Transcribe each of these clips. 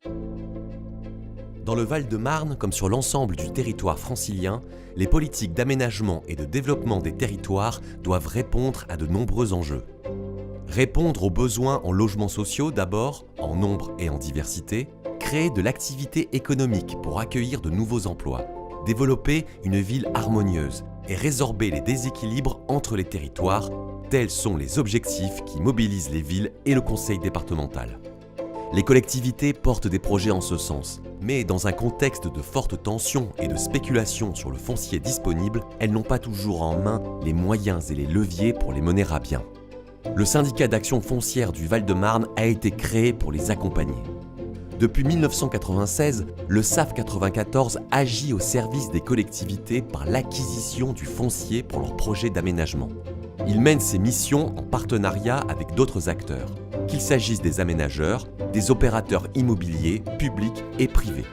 Dans le Val-de-Marne, comme sur l'ensemble du territoire francilien, les politiques d'aménagement et de développement des territoires doivent répondre à de nombreux enjeux. Répondre aux besoins en logements sociaux d'abord, en nombre et en diversité, créer de l'activité économique pour accueillir de nouveaux emplois, développer une ville harmonieuse et résorber les déséquilibres entre les territoires, tels sont les objectifs qui mobilisent les villes et le conseil départemental. Les collectivités portent des projets en ce sens, mais dans un contexte de forte tension et de spéculation sur le foncier disponible, elles n'ont pas toujours en main les moyens et les leviers pour les mener à bien. Le syndicat d'action foncière du Val-de-Marne a été créé pour les accompagner. Depuis 1996, le SAF 94 agit au service des collectivités par l'acquisition du foncier pour leurs projets d'aménagement. Il mène ses missions en partenariat avec d'autres acteurs, qu'il s'agisse des aménageurs, des opérateurs immobiliers, publics et privés.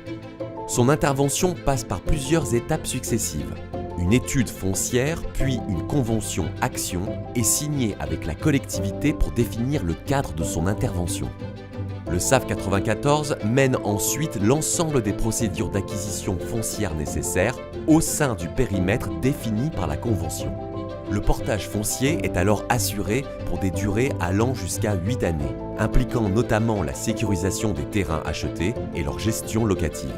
Son intervention passe par plusieurs étapes successives. Une étude foncière, puis une convention action est signée avec la collectivité pour définir le cadre de son intervention. Le SAF 94 mène ensuite l'ensemble des procédures d'acquisition foncière nécessaires au sein du périmètre défini par la convention. Le portage foncier est alors assuré pour des durées allant jusqu'à 8 années, impliquant notamment la sécurisation des terrains achetés et leur gestion locative.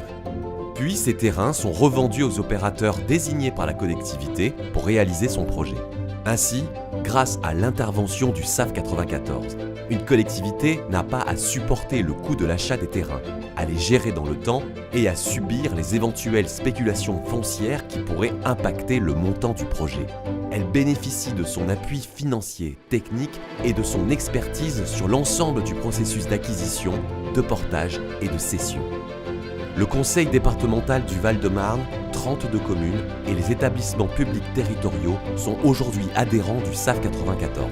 Puis ces terrains sont revendus aux opérateurs désignés par la collectivité pour réaliser son projet. Ainsi, grâce à l'intervention du SAF 94, une collectivité n'a pas à supporter le coût de l'achat des terrains, à les gérer dans le temps et à subir les éventuelles spéculations foncières qui pourraient impacter le montant du projet. Elle bénéficie de son appui financier, technique et de son expertise sur l'ensemble du processus d'acquisition, de portage et de cession. Le conseil départemental du Val-de-Marne, 32 communes et les établissements publics territoriaux sont aujourd'hui adhérents du SAF 94.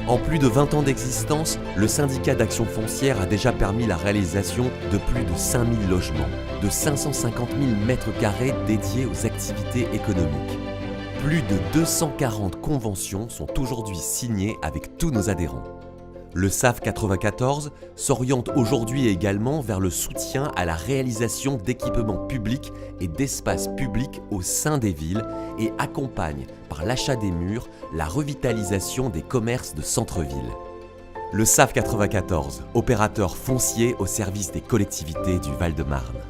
En plus de 20 ans d'existence, le syndicat d'action foncière a déjà permis la réalisation de plus de 5000 logements, de 550 000 m² dédiés aux activités économiques. Plus de 240 conventions sont aujourd'hui signées avec tous nos adhérents. Le SAF 94 s'oriente aujourd'hui également vers le soutien à la réalisation d'équipements publics et d'espaces publics au sein des villes et accompagne, par l'achat des murs, la revitalisation des commerces de centre-ville. Le SAF 94, opérateur foncier au service des collectivités du Val-de-Marne.